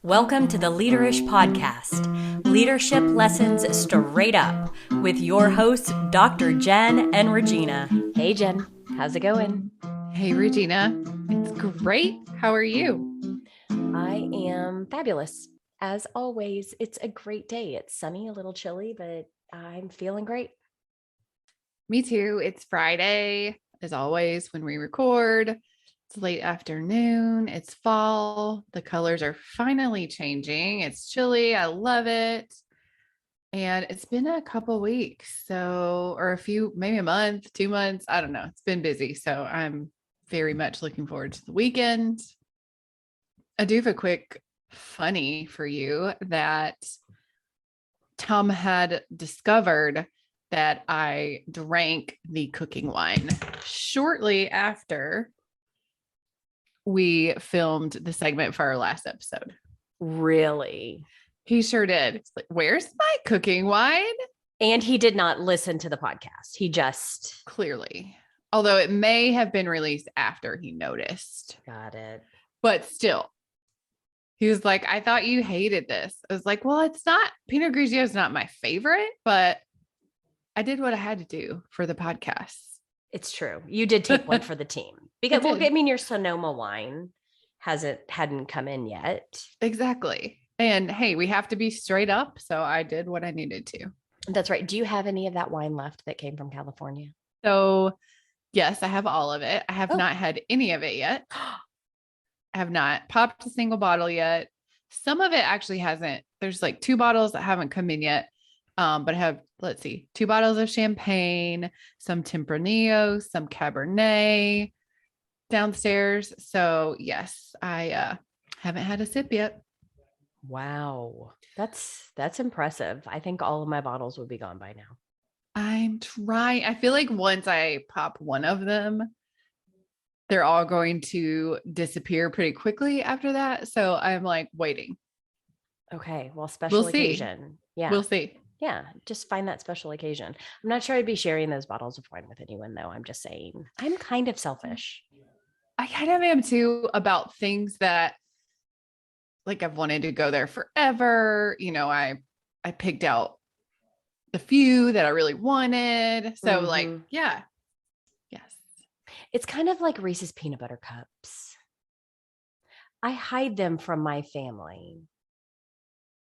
Welcome to the Leaderish Podcast, leadership lessons straight up, with your hosts, Dr. Jen and Regina. Hey, Jen. How's it going? Hey, Regina. It's great. How are you? I am fabulous. As always, it's a great day. It's sunny, a little chilly, but I'm feeling great. Me too. It's Friday, as always, when we record. It's late afternoon. It's fall. The colors are finally changing. It's chilly. I love it. And it's been a couple weeks, or a few, maybe a month, 2 months. I don't know. It's been busy. So I'm very much looking forward to the weekend. I do have a quick funny for you that Tom had discovered that I drank the cooking wine shortly after we filmed the segment for our last episode. Really? He sure did. It's like, where's my cooking wine? And he did not listen to the podcast. He just Clearly. Although it may have been released after he noticed. got it. But still, he was like, I thought you hated this. I was like, well, it's not, Pinot Grigio is not my favorite, but I did what I had to do for the podcast. It's true. You did take one for the team because, well, I mean, your Sonoma wine hadn't come in yet. Exactly. And hey, we have to be straight up. So I did what I needed to. That's right. Do you have any of that wine left that came from California? So yes, I have all of it. I have not had any of it yet. I have not popped a single bottle yet. Some of it actually hasn't. There's like 2 bottles that haven't come in yet. But I have, let's see, 2 bottles of champagne, some Tempranillo, some Cabernet downstairs. So yes, I haven't had a sip yet. Wow. That's impressive. I think all of my bottles would be gone by now. I'm trying. I feel like once I pop one of them, they're all going to disappear pretty quickly after that. So I'm like waiting. Okay. Well, special occasion. Yeah. We'll see. Yeah. Just find that special occasion. I'm not sure I'd be sharing those bottles of wine with anyone, though. I'm just saying I'm kind of selfish. I kind of am too, about things that like I've wanted to go there forever. You know, I picked out the few that I really wanted. So like, yeah. Yes. It's kind of like Reese's peanut butter cups. I hide them from my family.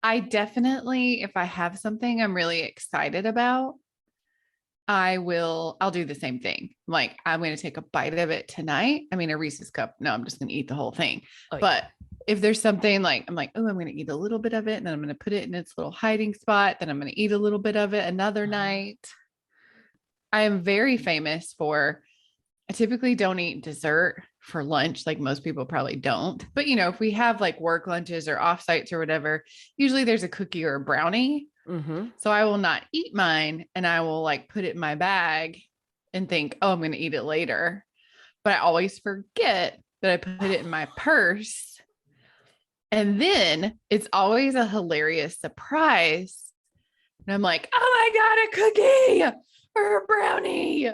I definitely, if I have something I'm really excited about, I'll do the same thing. Like, I'm going to take a bite of it tonight. I mean, a Reese's cup. No, I'm just going to eat the whole thing. Oh, but if there's something like, I'm like, oh, I'm going to eat a little bit of it. And then I'm going to put it in its little hiding spot. Then I'm going to eat a little bit of it another night. I am very famous for, I typically don't eat dessert for lunch. Like most people probably don't, but you know, if we have like work lunches or offsites or whatever, usually there's a cookie or a brownie. So I will not eat mine and I will like put it in my bag and think, oh, I'm going to eat it later. But I always forget that I put it in my purse. And then it's always a hilarious surprise. And I'm like, oh my God, a cookie or a brownie.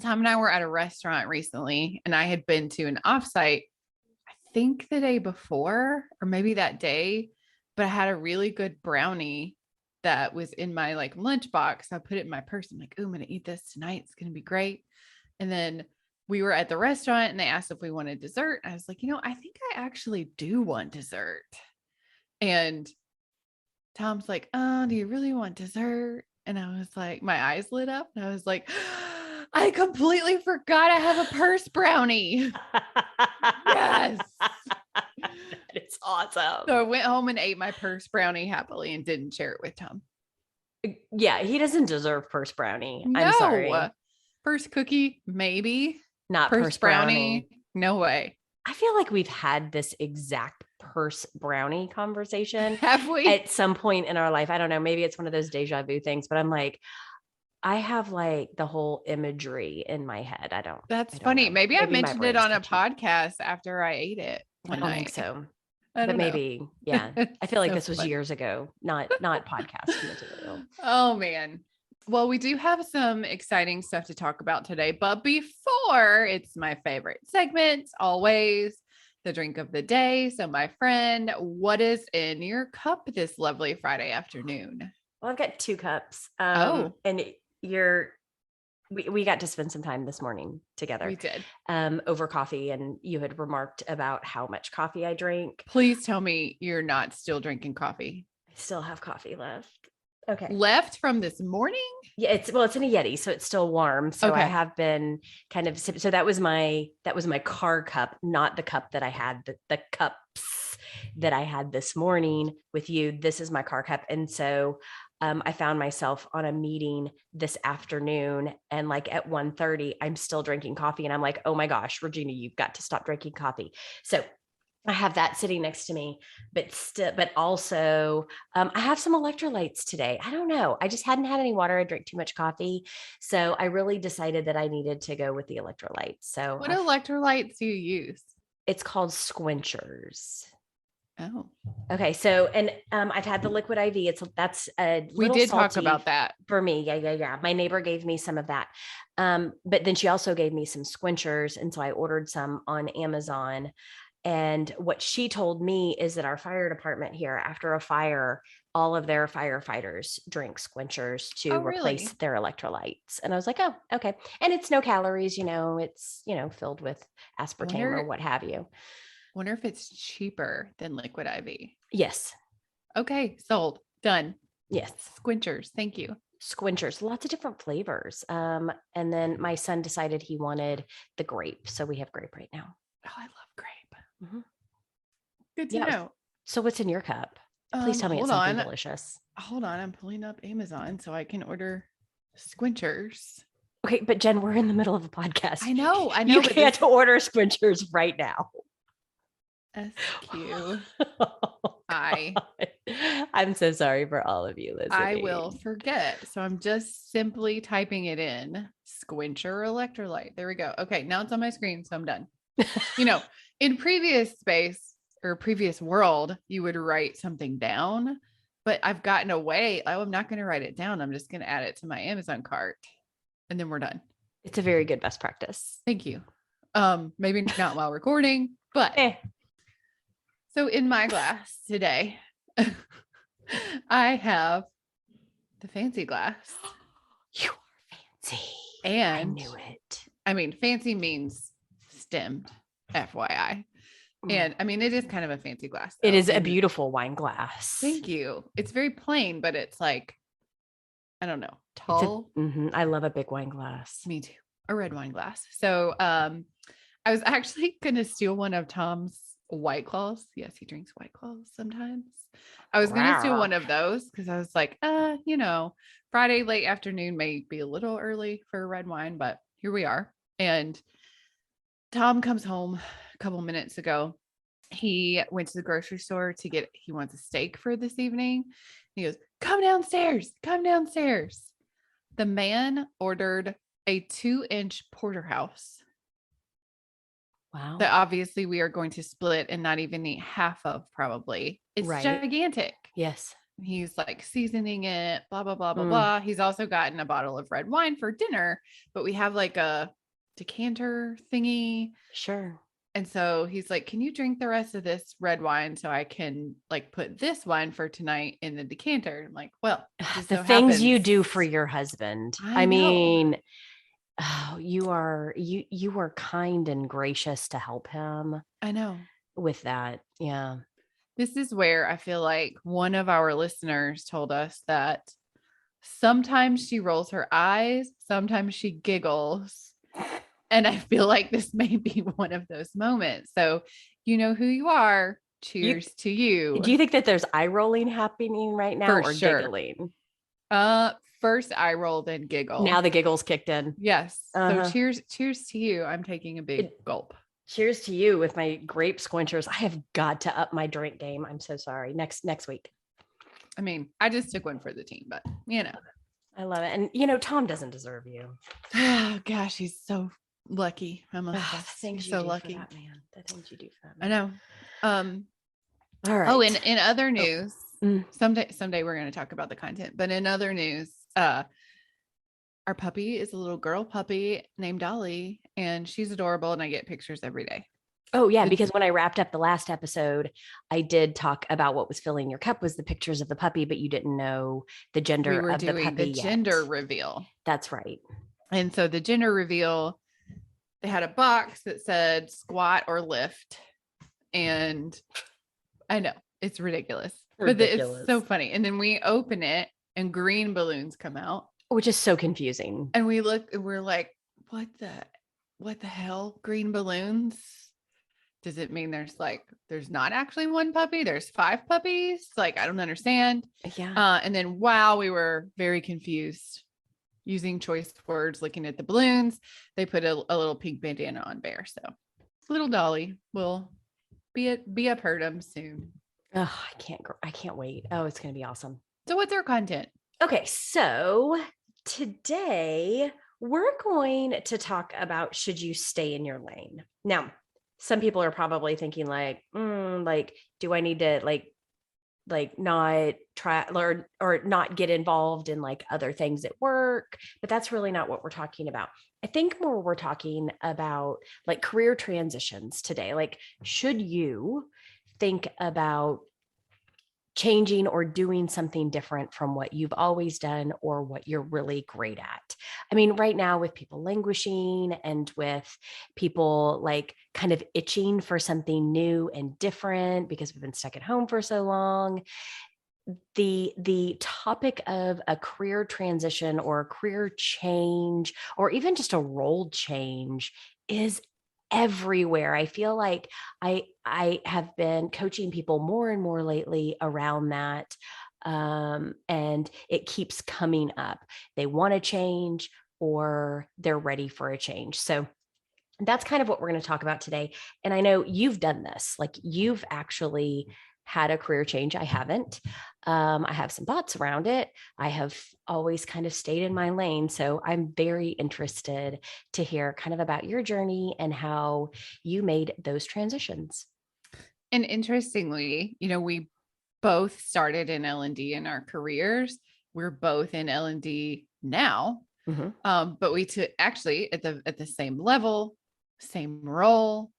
Tom and I were at a restaurant recently and I had been to an offsite, I think the day before or maybe that day, but I had a really good brownie that was in my like lunchbox. I put it in my purse. I'm like, oh, I'm going to eat this tonight. It's going to be great. And then we were at the restaurant and they asked if we wanted dessert. I was like, I think I actually do want dessert. And Tom's like, oh, do you really want dessert? And I was like, my eyes lit up and I was like, I completely forgot I have a purse brownie. Yes. It's awesome. So I went home and ate my purse brownie happily and didn't share it with Tom. Yeah, he doesn't deserve purse brownie. No. I'm sorry. Purse cookie, maybe. Not purse brownie. No way. I feel like we've had this exact purse brownie conversation. Have we? At some point in our life. I don't know. Maybe it's one of those deja vu things, but I'm like, I have like the whole imagery in my head. That's I don't funny. know. Maybe I mentioned it on a podcast after I ate it. I don't think so. But maybe, yeah. I feel like this was years ago, not podcast material. Oh man. Well, we do have some exciting stuff to talk about today, but before, it's my favorite segment always. the drink of the day. So my friend, what is in your cup this lovely Friday afternoon? Well, I've got 2 cups. Oh. And we got to spend some time this morning together. We did. Over coffee, and you had remarked about how much coffee I drink. Please tell me you're not still drinking coffee. I still have coffee left. Okay. Left from this morning? Yeah, it's in a Yeti, so it's still warm. So I have been kind of so that was my car cup, not the cup that I had, the cups that I had this morning with you. This is my car cup. And so I found myself on a meeting this afternoon, and like at 1:30, I'm still drinking coffee. And I'm like, oh my gosh, Regina, you've got to stop drinking coffee. So I have that sitting next to me, but also I have some electrolytes today. I don't know. I just hadn't had any water. I drank too much coffee. So I really decided that I needed to go with the electrolytes. So what electrolytes do you use? It's called Squinchers. Oh, okay. So, and I've had the liquid IV. That's a we did talk about that for me. Yeah. My neighbor gave me some of that. But then she also gave me some Squinchers. And so I ordered some on Amazon. And what she told me is that our fire department here, after a fire, all of their firefighters drink Squinchers to replace their electrolytes. And I was like, oh, okay. And it's no calories, it's, filled with aspartame or what have you. Wonder if it's cheaper than liquid IV. Yes. Okay. Sold. Done. Yes. Squinchers. Thank you. Squinchers, lots of different flavors. And then my son decided he wanted the grape. So we have grape right now. Oh, I love grape. Mm-hmm. Good to know. So what's in your cup? Please tell me it's something delicious. Hold on. I'm pulling up Amazon so I can order Squinchers. Okay. But Jen, we're in the middle of a podcast. I know. You can't order Squinchers right now. I'm so sorry for all of you listening. I will forget. So I'm just simply typing it in. Squincher electrolyte. There we go. Okay. Now it's on my screen. So I'm done. In previous space or previous world, you would write something down, but I've gotten away. I'm not going to write it down. I'm just going to add it to my Amazon cart and then we're done. It's a very good best practice. Thank you. Maybe not while recording, but so in my glass today, I have the fancy glass. You are fancy. And I knew it. I mean, fancy means stemmed, FYI. And I mean, it is kind of a fancy glass. It is a beautiful wine glass. Thank you. It's very plain, but it's like, I don't know, tall. I love a big wine glass. Me too. A red wine glass. So I was actually going to steal one of Tom's White Claws. Yes, he drinks White Claws sometimes. I was going to steal one of those because I was like, Friday late afternoon may be a little early for red wine, but here we are. And Tom comes home a couple minutes ago. He went to the grocery store he wants a steak for this evening. He goes, come downstairs. The man ordered a 2-inch porterhouse. Wow. That obviously we are going to split and not even eat half of probably. It's gigantic. Yes. He's like seasoning it, blah, blah, blah, blah, blah. He's also gotten a bottle of red wine for dinner, but we have like a decanter thingy. Sure. And so he's like, can you drink the rest of this red wine so I can like put this wine for tonight in the decanter? I'm like, well, the things you do for your husband. I mean, you are kind and gracious to help him. I know. With that. Yeah. This is where I feel like one of our listeners told us that sometimes she rolls her eyes, sometimes she giggles. And I feel like this may be one of those moments. So you know who you are. Cheers to you. Do you think that there's eye rolling happening right now or giggling? First eye roll, then giggle. Now the giggles kicked in. Yes. So cheers to you. I'm taking a big gulp. Cheers to you with my grape Squinchers. I have got to up my drink game. I'm so sorry. Next week. I mean, I just took one for the team, but I love it. And Tom doesn't deserve you. Oh gosh, he's so lucky. I must say. Thanks so lucky. For that, man. The things you do for that, man. I know. All right. Oh, in other news, someday we're going to talk about the content, but in other news, our puppy is a little girl puppy named Dolly, and she's adorable, and I get pictures every day. Oh yeah, because when I wrapped up the last episode, I did talk about what was filling your cup was the pictures of the puppy, but you didn't know the gender We were of the doing puppy the gender yet. reveal. That's right. And so the gender reveal, they had a box that said squat or lift. And I know it's ridiculous, but it's so funny. And then we open it and green balloons come out, which is so confusing. And we look and we're like, what the hell? Green balloons? Does it mean there's not actually one puppy? There's 5 puppies? Like, I don't understand. Yeah. And then, wow, we were very confused using choice words, looking at the balloons. They put a little pink bandana on Bear. So little Dolly will be up Herdum soon. Oh, I can't wait. Oh, it's going to be awesome. So what's our content? Okay. So today we're going to talk about, should you stay in your lane? Now, some people are probably thinking like, do I need to not try or not get involved in like other things at work? But that's really not what we're talking about. I think more we're talking about like career transitions today. Like, should you think about changing or doing something different from what you've always done or what you're really great at? I mean, right now with people languishing and with people like kind of itching for something new and different because we've been stuck at home for so long, the topic of a career transition or a career change or even just a role change is everywhere. I feel like I have been coaching people more and more lately around that. And it keeps coming up. They want to change or they're ready for a change. So that's kind of what we're going to talk about today. And I know you've done this, like you've actually had a career change. I haven't. I have some thoughts around it. I have always kind of stayed in my lane. So I'm very interested to hear kind of about your journey and how you made those transitions. And interestingly, we both started in L&D in our careers. We're both in L&D now. Mm-hmm. But we took actually at the same level, same role,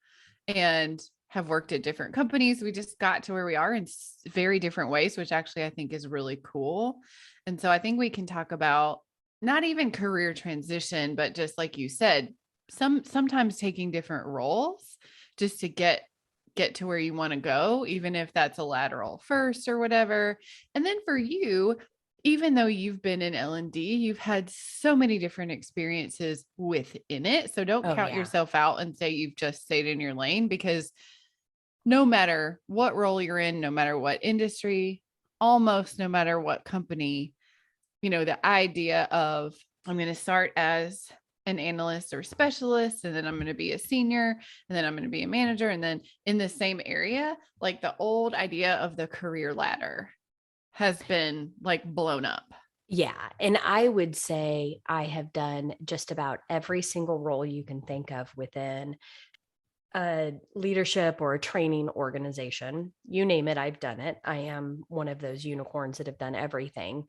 and have worked at different companies. We just got to where we are in very different ways, which actually I think is really cool. And so I think we can talk about not even career transition, but just like you said, sometimes taking different roles just to get to where you want to go, even if that's a lateral first or whatever. And then for you, even though you've been in L&D, you've had so many different experiences within it. So don't count yourself out and say you've just stayed in your lane, because no matter what role you're in, no matter what industry, almost no matter what company, the idea of I'm going to start as an analyst or specialist, and then I'm going to be a senior, and then I'm going to be a manager, and then in the same area, like the old idea of the career ladder has been like blown up. Yeah. And I would say I have done just about every single role you can think of within a leadership or a training organization. You name it, I've done it. I am one of those unicorns that have done everything.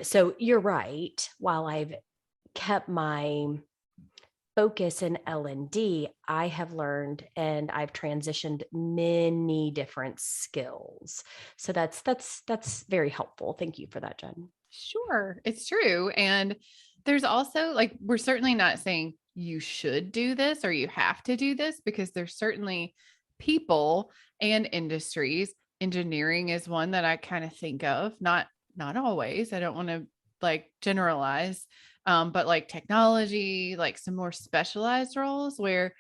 So you're right. While I've kept my focus in L&D, I have learned and I've transitioned many different skills. So that's very helpful. Thank you for that, Jen. Sure, it's true. And there's also like, we're certainly not saying you should do this or you have to do this, because there's certainly people and industries. Engineering is one that I kind of think of, not always. I don't want to like generalize, but like technology, like some more specialized roles where,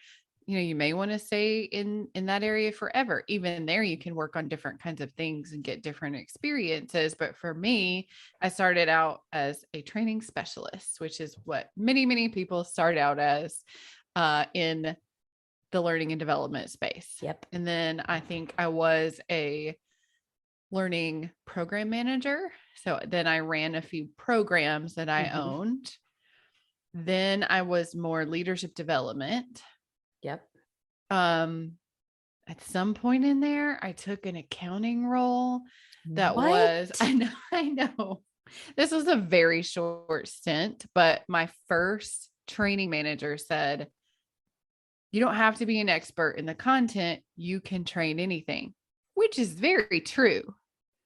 you may want to stay in that area forever. Even there, you can work on different kinds of things and get different experiences. But for me, I started out as a training specialist, which is what many, many people start out as in the learning and development space. Yep. And then I think I was a learning program manager. So then I ran a few programs that I owned. Then I was more leadership development. Yep. At some point in there, I took an accounting role that was, I know. This was a very short stint, but my first training manager said, You don't have to be an expert in the content. You can train anything, which is very true.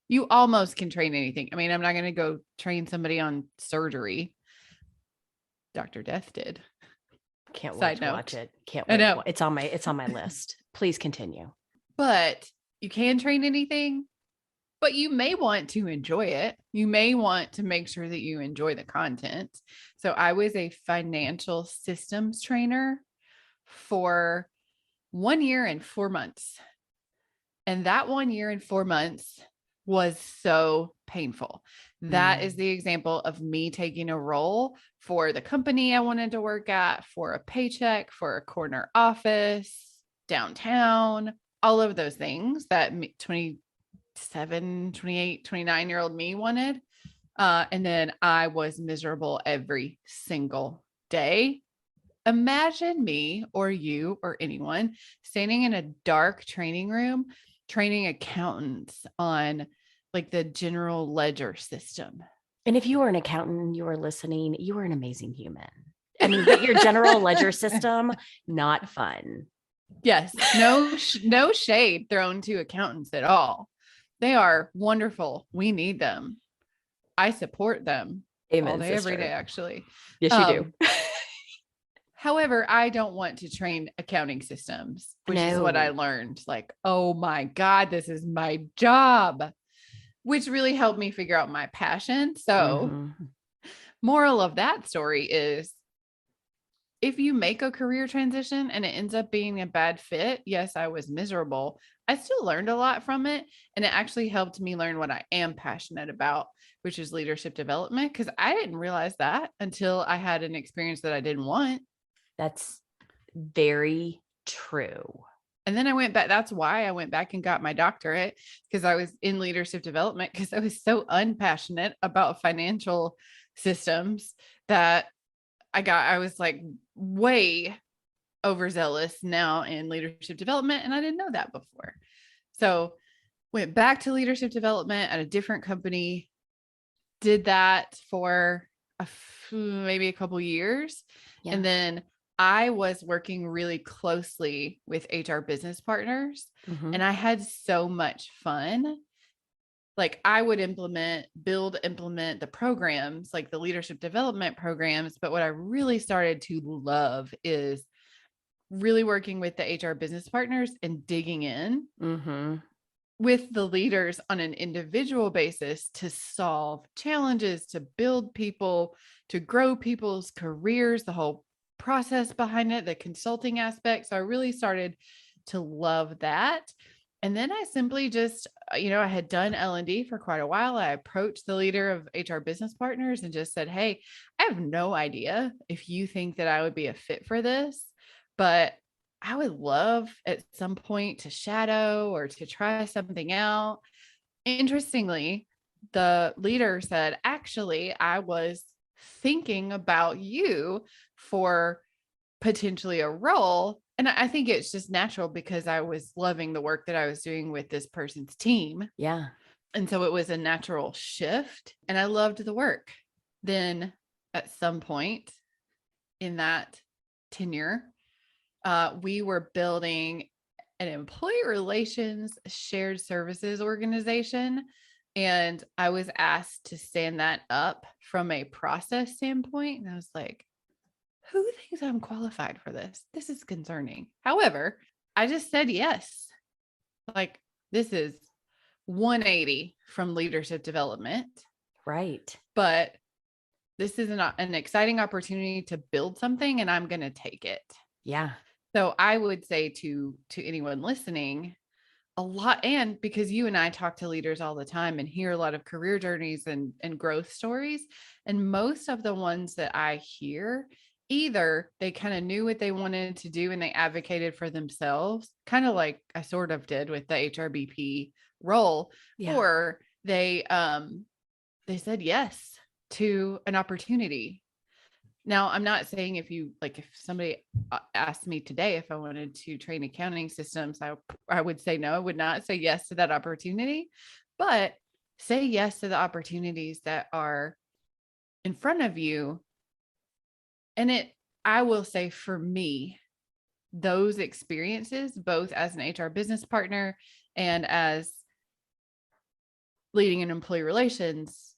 You almost can train anything. I mean, I'm not going to go train somebody on surgery. Dr. Death did. Can't wait to watch it. Can't wait. I know. It's on my list. Please continue. But you can train anything, but you may want to enjoy it. You may want to make sure that you enjoy the content. So I was a financial systems trainer for 1 year and 4 months. And that 1 year and 4 months was so painful. That is the example of me taking a role for the company I wanted to work at, for a paycheck, for a corner office, downtown, all of those things that 27, 28, 29-year-old me wanted. And then I was miserable every single day. Imagine me or you or anyone standing in a dark training room, training accountants on like the general ledger system. And if you are an accountant and you are listening, you are an amazing human. I mean, but your general ledger system, not fun. Yes. No shade thrown to accountants at all. They are wonderful. We need them. I support them. Amen, all day, sister. every day, actually. Yes, you do. However, I don't want to train accounting systems, which is what I learned. Like, oh my God, this is my job, which really helped me figure out my passion. So moral of that story is, if you make a career transition and it ends up being a bad fit, yes, I was miserable. I still learned a lot from it. And it actually helped me learn what I am passionate about, which is leadership development. Because I didn't realize that until I had an experience that I didn't want. That's very true. And then I went back. That's why I went back and got my doctorate, because I was in leadership development, because I was so unpassionate about financial systems that I was like way overzealous now in leadership development. And I didn't know that before. So went back to leadership development at a different company, did that for maybe a couple years. Yeah. And then I was working really closely with HR business partners, and I had so much fun. Like, I would implement the programs, like the leadership development programs. But what I really started to love is really working with the HR business partners and digging in with the leaders on an individual basis to solve challenges, to build people, to grow people's careers, the whole process behind it, the consulting aspect. So I really started to love that. And then I simply just, I had done L&D for quite a while. I approached the leader of HR business partners and just said, hey, I have no idea if you think that I would be a fit for this, but I would love at some point to shadow or to try something out. Interestingly, the leader said, actually, I was thinking about you for potentially a role. And I think it's just natural because I was loving the work that I was doing with this person's team. Yeah. And so it was a natural shift, and I loved the work. Then at some point in that tenure, we were building an employee relations shared services organization. And I was asked to stand that up from a process standpoint. And I was like, who thinks I'm qualified for this? This is concerning. However, I just said yes. Like, this is 180 from leadership development. Right. But this is an exciting opportunity to build something, and I'm going to take it. Yeah. So I would say to anyone listening, a lot, and because you and I talk to leaders all the time and hear a lot of career journeys and growth stories, and most of the ones that I hear, either they kind of knew what they wanted to do and they advocated for themselves, kind of like I sort of did with the HRBP role, or they said yes to an opportunity. Now, I'm not saying if somebody asked me today if I wanted to train accounting systems, I would say no. I would not say yes to that opportunity, but say yes to the opportunities that are in front of you. And I will say, for me, those experiences, both as an HR business partner and as leading an employee relations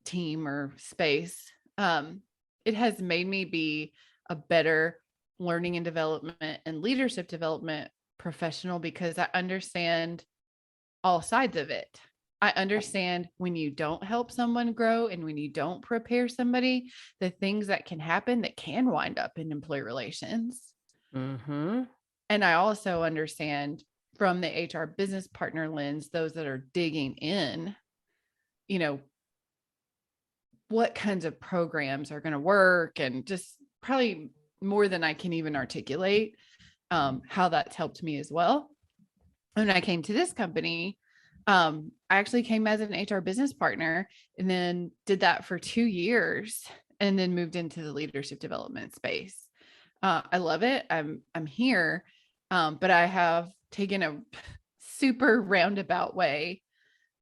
team or space, it has made me be a better learning and development and leadership development professional, because I understand all sides of it. I understand when you don't help someone grow and when you don't prepare somebody, the things that can happen that can wind up in employee relations. Mm-hmm. And I also understand from the HR business partner lens, those that are digging in, you know, what kinds of programs are going to work, and just probably more than I can even articulate, how that's helped me as well. When I came to this company, I actually came as an HR business partner and then did that for 2 years and then moved into the leadership development space. I love it. I'm here, but I have taken a super roundabout way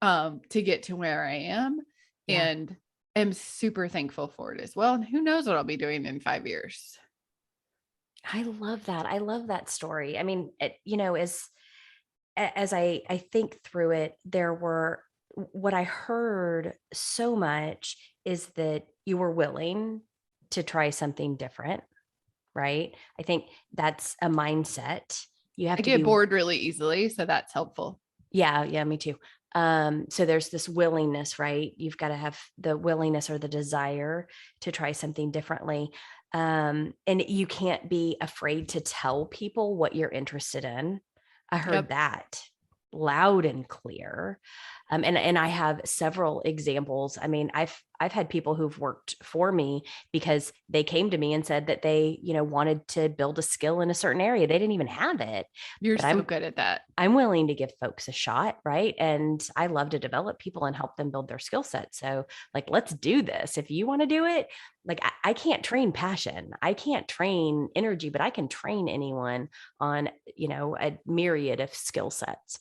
to get to where I am, and am super thankful for it as well. And who knows what I'll be doing in 5 years. I love that. I love that story. I mean, as I think through it, what I heard so much is that you were willing to try something different, right? I think that's a mindset. You have I to get be bored really easily, so that's helpful. Yeah, me too. So there's this willingness, right? You've got to have the willingness or the desire to try something differently. And you can't be afraid to tell people what you're interested in. I heard that loud and clear. And I have several examples. I mean, I've had people who've worked for me because they came to me and said that they, wanted to build a skill in a certain area. They didn't even have it. You're But so good at that. I'm willing to give folks a shot, right? And I love to develop people and help them build their skill set. So, like, let's do this. If you want to do it, like, I can't train passion, I can't train energy, but I can train anyone on, a myriad of skill sets.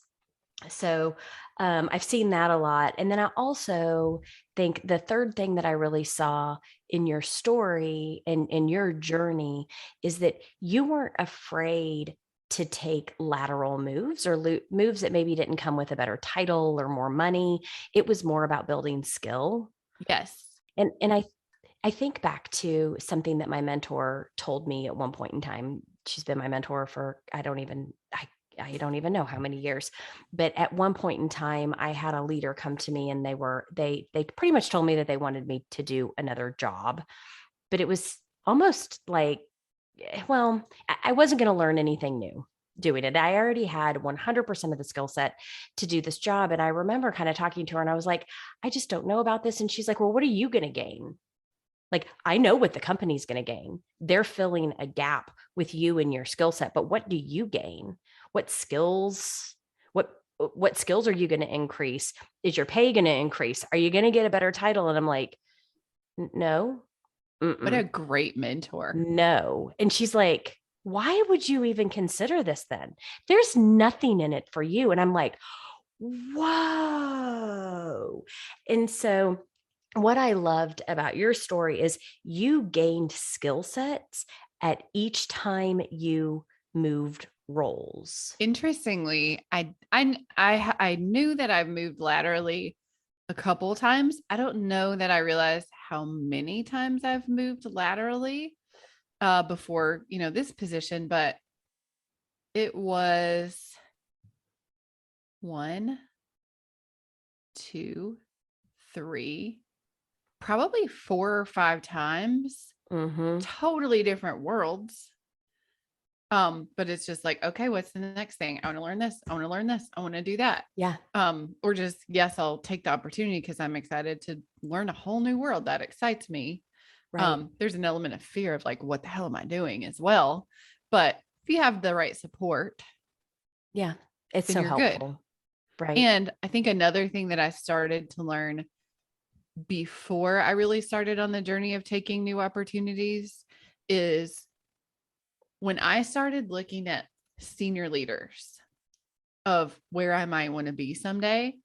So I've seen that a lot. And then I also think the third thing that I really saw in your story and in your journey is that you weren't afraid to take lateral moves or moves that maybe didn't come with a better title or more money. It was more about building skill. Yes. And I think back to something that my mentor told me at one point in time. She's been my mentor for I don't even know how many years, but at one point in time, I had a leader come to me and they pretty much told me that they wanted me to do another job, but it was almost like, well, I wasn't going to learn anything new doing it. I already had 100% of the skill set to do this job. And I remember kind of talking to her and I was like, I just don't know about this. And she's like, well, what are you going to gain? Like, I know what the company's going to gain. They're filling a gap with you and your skill set, but what do you gain? What skills, what skills are you going to increase? Is your pay going to increase? Are you going to get a better title? And I'm like, no. What a great mentor. No. And she's like, why would you even consider this then? There's nothing in it for you. And I'm like, whoa. And so what I loved about your story is you gained skill sets at each time you moved roles. Interestingly, I knew that I've moved laterally a couple of times. I don't know that I realized how many times I've moved laterally before, this position, but it was 1, 2, 3, probably 4 or 5 times. Totally different worlds. But it's just like, okay, what's the next thing? I want to learn this. I want to learn this. I want to do that. Yeah. Or just, yes, I'll take the opportunity because I'm excited to learn a whole new world. That excites me. Right. There's an element of fear of like, what the hell am I doing as well? But if you have the right support, yeah, it's so you're helpful. Good. Right. And I think another thing that I started to learn before I really started on the journey of taking new opportunities is when I started looking at senior leaders of where I might want to be someday,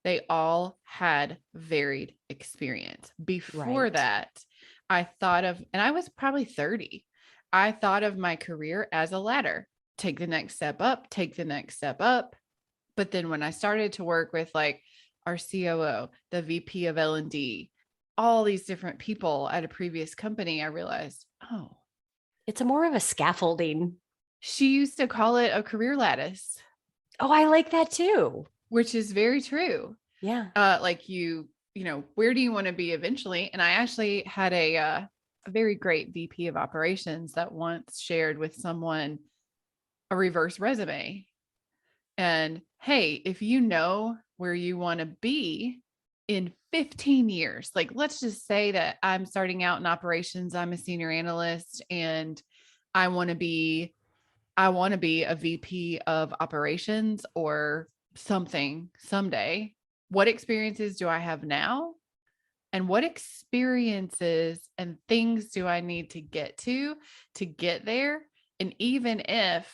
they all had varied experience. Before that, I thought of, and I was probably 30. I thought of my career as a ladder. Take the next step up, take the next step up. But then when I started to work with like our COO, the VP of L&D, all these different people at a previous company, I realized, oh, it's a more of a scaffolding. She used to call it a career lattice. Oh, I like that too. Which is very true. Yeah. Like you know, where do you want to be eventually? And I actually had a very great VP of operations that once shared with someone a reverse resume. And hey, if you know where you want to be in 15 years, like let's just say that I'm starting out in operations, I'm a senior analyst, and I want to be a VP of operations or something someday. What experiences do I have now? And what experiences and things do I need to get there? And even if,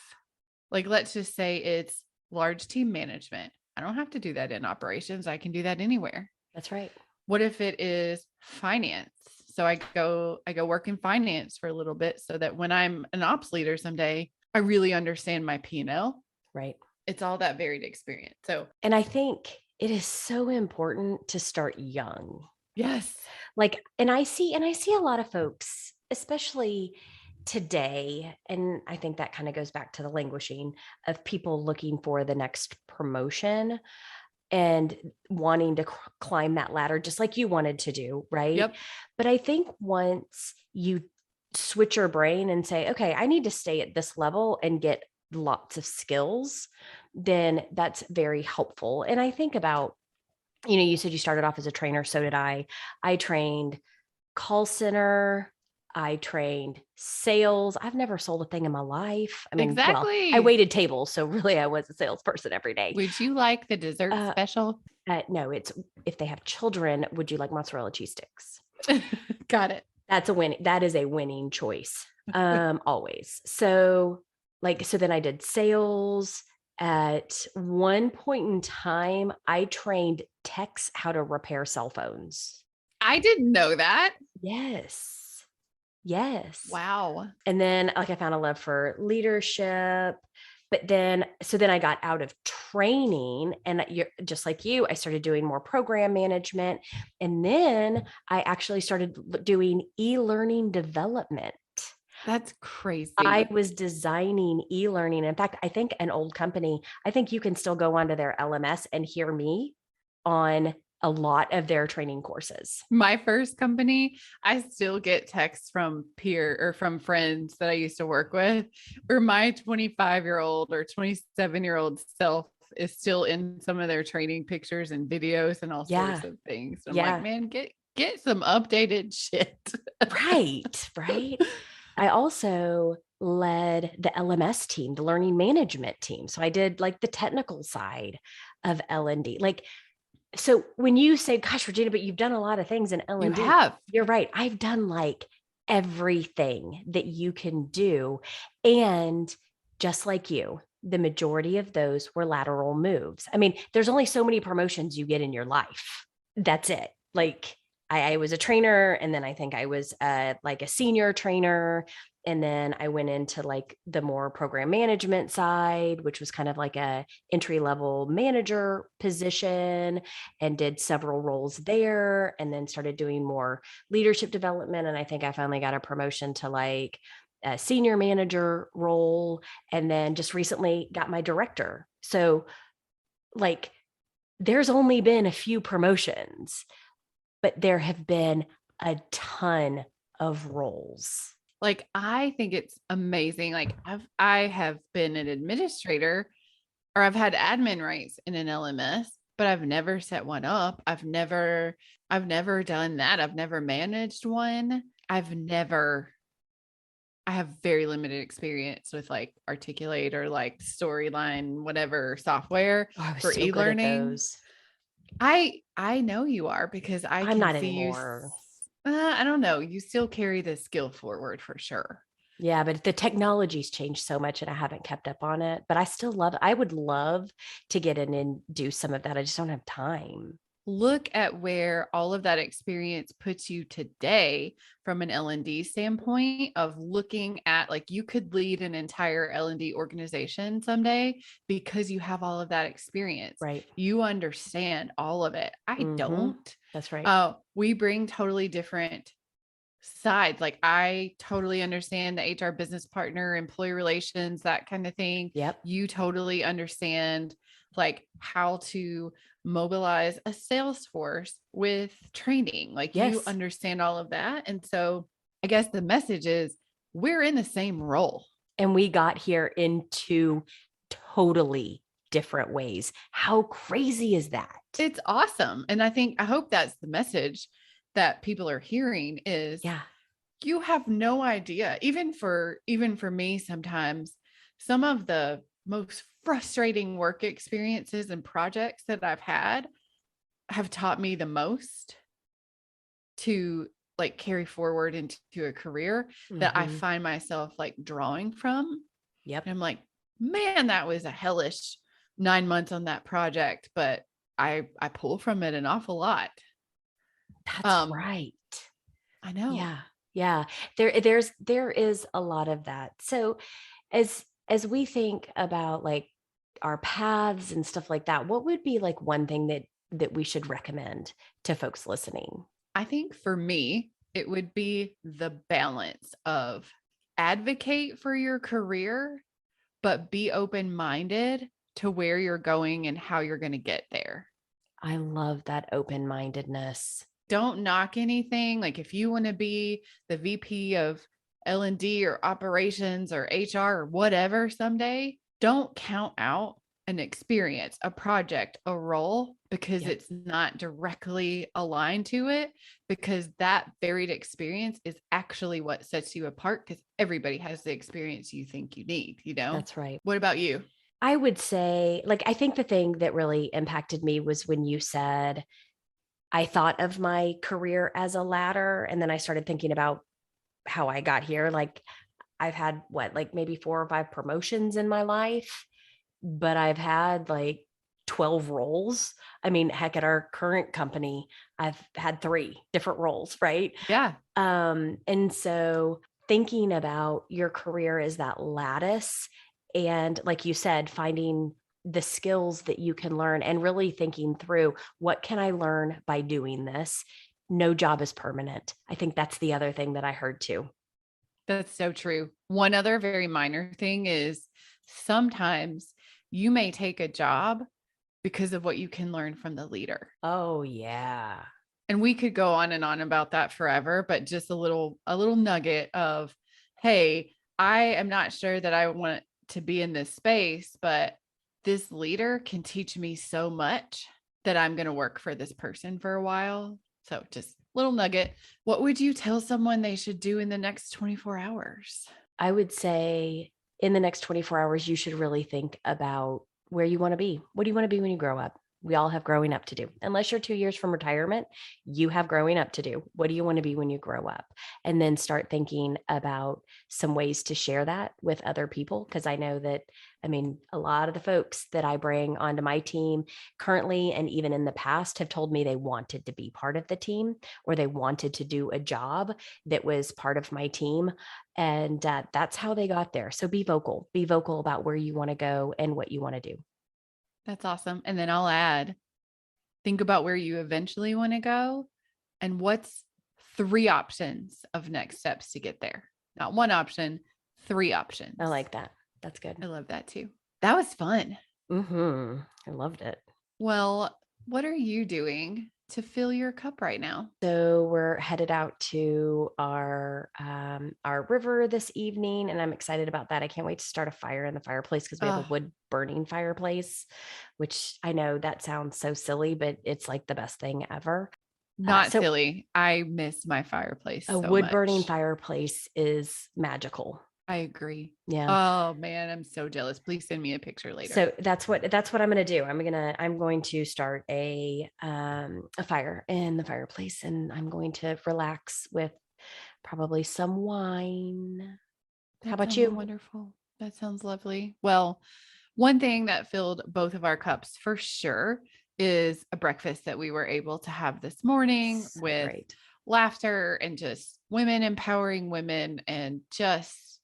like, let's just say it's large team management, I don't have to do that in operations. I can do that anywhere. That's right. What if it is finance? So I go work in finance for a little bit so that when I'm an ops leader someday, I really understand my P&L. Right. It's all that varied experience. So, and I think it is so important to start young. Yes. Like, and I see a lot of folks, especially today, and I think that kind of goes back to the languishing of people looking for the next promotion and wanting to climb that ladder, just like you wanted to do, right? Yep. But I think once you switch your brain and say, okay, I need to stay at this level and get lots of skills, then that's very helpful. And I think about, you said you started off as a trainer. So did I. I trained call center. I trained sales. I've never sold a thing in my life. I mean, exactly. Well, I waited tables. So really I was a salesperson every day. Would you like the dessert special? No, it's if they have children, would you like mozzarella cheese sticks? Got it. That's a win. That is a winning choice. Always. So then I did sales. At one point in time, I trained techs how to repair cell phones. I didn't know that. Yes. Wow. And then I found a love for leadership. But then I got out of training, and you're just like you, I started doing more program management. And then I actually started doing e-learning development. That's crazy. I was designing e-learning. In fact, I think an old company, I think you can still go onto their LMS and hear me on a lot of their training courses. My first company, I still get texts from from friends that I used to work with, where my 25-year-old or 27-year-old self is still in some of their training pictures and videos and all sorts of things. I'm like, man, get some updated shit. Right. I also led the LMS team, the learning management team. So I did like the technical side of L&D. So when you say, gosh, Regina, but you've done a lot of things in L&D. You have. You're right. I've done like everything that you can do. And just like you, the majority of those were lateral moves. I mean, there's only so many promotions you get in your life. That's it. Like I was a trainer, and then I think I was like a senior trainer. And then I went into like the more program management side, which was kind of like a entry-level manager position, and did several roles there, and then started doing more leadership development. And I think I finally got a promotion to like a senior manager role, and then just recently got my director. So like there's only been a few promotions, but there have been a ton of roles. Like, I think it's amazing. Like I have been an administrator, or I've had admin rights in an LMS, but I've never set one up. I've never done that. I've never managed one. I have very limited experience with like Articulate or like Storyline, whatever software for so e-learning. I know you are, because I'm not anymore. I don't know. You still carry the skill forward for sure. Yeah, but the technology's changed so much and I haven't kept up on it, but I would love to get in and do some of that. I just don't have time. look at where all of that experience puts you today from an L&D standpoint of looking at, like, you could lead an entire L&D organization someday because you have all of that experience. Right. You understand all of it. I don't. That's right. We bring totally different sides. Like, I totally understand the HR business partner, employee relations, that kind of thing. Yep. You totally understand like how to mobilize a sales force with training. Like, you Yes. understand all of that. And so I guess the message is we're in the same role. And we got here in two totally different ways. How crazy is that? It's awesome. And I hope that's the message that people are hearing is Yeah. you have no idea. Even for me, sometimes some of the most frustrating work experiences and projects that I've had have taught me the most to like carry forward into a career that I find myself like drawing from. Yep. And I'm like, man, that was a hellish 9 months on that project, but I pull from it an awful lot. That's right. I know. Yeah. Yeah. There is a lot of that. So as we think about like our paths and stuff like that, what would be like one thing that we should recommend to folks listening? I think for me, it would be the balance of advocate for your career, but be open-minded to where you're going and how you're going to get there. I love that open-mindedness. Don't knock anything. Like, if you want to be the VP of L&D or operations or HR or whatever someday, don't count out an experience, a project, a role, because it's not directly aligned to it, because that varied experience is actually what sets you apart, because everybody has the experience you think you need, you know? That's right. What about you? I would say, like, I think the thing that really impacted me was when you said, I thought of my career as a ladder, and then I started thinking about how I got here. Like, I've had like maybe 4 or 5 promotions in my life, but I've had like 12 roles. I mean, heck, at our current company, I've had 3 different roles, right? Yeah. And so thinking about your career as that lattice, and like you said, finding the skills that you can learn and really thinking through, what can I learn by doing this? No job is permanent. I think that's the other thing that I heard too. That's so true. One other very minor thing is sometimes you may take a job because of what you can learn from the leader. Oh yeah. And we could go on and on about that forever, but just a little nugget of, hey, I am not sure that I want to be in this space, but this leader can teach me so much that I'm going to work for this person for a while. So just little nugget. What would you tell someone they should do in the next 24 hours? I would say in the next 24 hours, you should really think about where you want to be. What do you want to be when you grow up? We all have growing up to do. Unless you're 2 years from retirement, you have growing up to do. What do you want to be when you grow up? And then start thinking about some ways to share that with other people. Because I know that, I mean, a lot of the folks that I bring onto my team currently and even in the past have told me they wanted to be part of the team, or they wanted to do a job that was part of my team. And that's how they got there. So be vocal about where you want to go and what you want to do. That's awesome. And then I'll add, think about where you eventually want to go and what's 3 options of next steps to get there. Not 1 option, 3 options. I like that. That's good. I love that too. That was fun. I loved it. Well, what are you doing to fill your cup right now? So we're headed out to our river this evening, and I'm excited about that. I can't wait to start a fire in the fireplace because we have a wood burning fireplace, which I know that sounds so silly, but it's like the best thing ever. Not silly. I miss my fireplace. A wood burning fireplace is magical. I agree. Yeah. Oh man, I'm so jealous. Please send me a picture later. So that's what I'm going to do. I'm going to start a fire in the fireplace, and I'm going to relax with probably some wine. How about you? Wonderful. That sounds lovely. Well, one thing that filled both of our cups for sure is a breakfast that we were able to have this morning So with great. laughter and just women empowering women, and just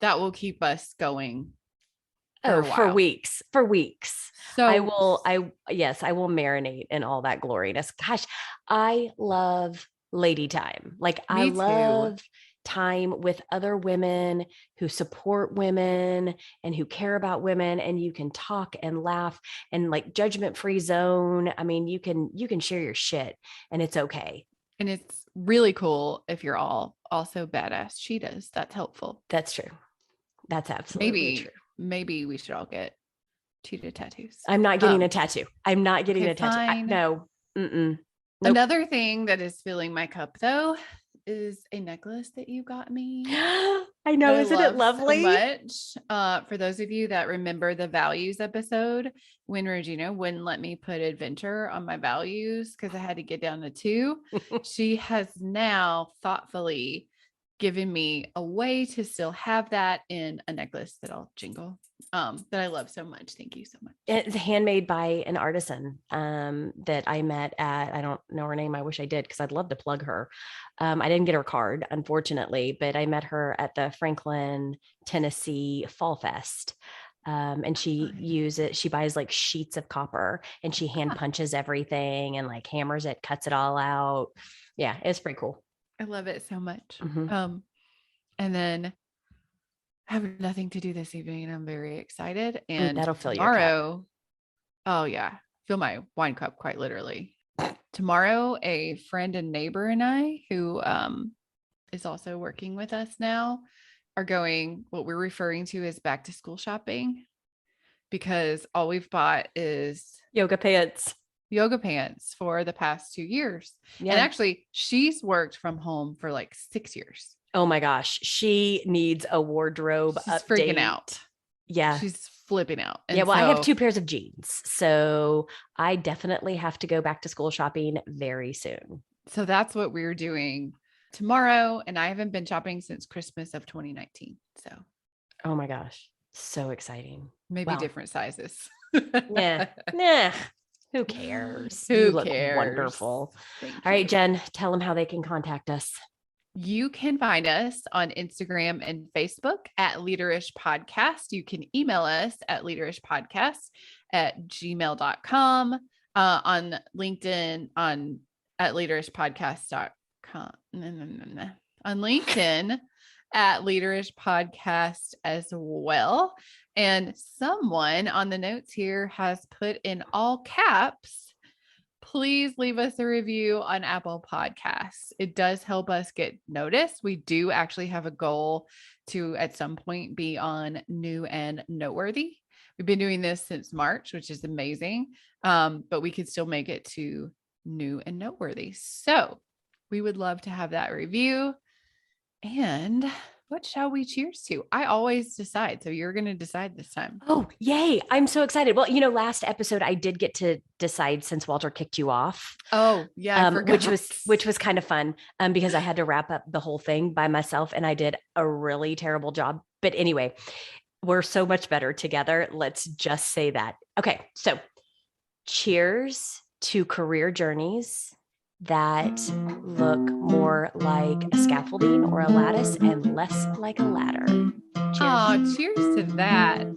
that will keep us going for a For while. weeks, for weeks. So Yes, I will marinate in all that gloriness. Gosh, I love lady time. Like I me too. love time with other women who support women and who care about women, and you can talk and laugh and like judgment-free zone. I mean, you can share your shit and it's okay. And it's really cool if you're all also badass cheetahs. That's helpful. That's true. That's absolutely true. Maybe we should all get cheetah tattoos. I'm not getting a tattoo. I'm not getting Okay, a tattoo. fine. No. Mm-mm. Nope. Another thing that is filling my cup though is a necklace that you got me I know. that I Isn't it love so lovely? much. For those of you that remember the values episode, when Regina wouldn't let me put adventure on my values because I had to get down to 2, she has now thoughtfully given me a way to still have that in a necklace that I'll jingle, that I love so much. Thank you so much. It's handmade by an artisan that I met at, I don't know her name. I wish I did because I'd love to plug her. I didn't get her card, unfortunately, but I met her at the Franklin, Tennessee Fall Fest. And she buys like sheets of copper and she hand punches everything and like hammers it, cuts it all out. Yeah, it's pretty cool. I love it so much. Mm-hmm. And then I have nothing to do this evening and I'm very excited. And That'll fill tomorrow, your cup. oh yeah, fill my wine cup quite literally. Tomorrow, a friend and neighbor and I, who is also working with us now, are going what we're referring to as back to school shopping, because all we've bought is Yoga pants for the past 2 years. Yeah. And actually, she's worked from home for like 6 years. Oh my gosh. She needs a wardrobe She's update. freaking out. Yeah. She's flipping out. And well, I have 2 pairs of jeans. So I definitely have to go back to school shopping very soon. So that's what we're doing tomorrow. And I haven't been shopping since Christmas of 2019. So, oh my gosh. So exciting. Maybe different sizes. Nah. Who cares? You look wonderful. All right, Jen, tell them how they can contact us. You can find us on Instagram and Facebook at Leaderish Podcast. You can email us at leaderishpodcast@gmail.com, on LinkedIn at leaderishpodcast.com, on LinkedIn at Leaderish Podcast as well. And someone on the notes here has put in all caps, please leave us a review on Apple Podcasts. It does help us get noticed. We do actually have a goal to at some point be on New and Noteworthy. We've been doing this since March, which is amazing. But we could still make it to New and Noteworthy. So we would love to have that review. And what shall we cheers to? I always decide. So you're going to decide this time. Oh, yay. I'm so excited. Well, last episode I did get to decide since Walter kicked you off. Oh, yeah. I forgot. Which was kind of fun because I had to wrap up the whole thing by myself and I did a really terrible job. But anyway, we're so much better together. Let's just say that. Okay. So cheers to career journeys that look more like a scaffolding or a lattice and less like a ladder. Cheers. Oh, cheers to that.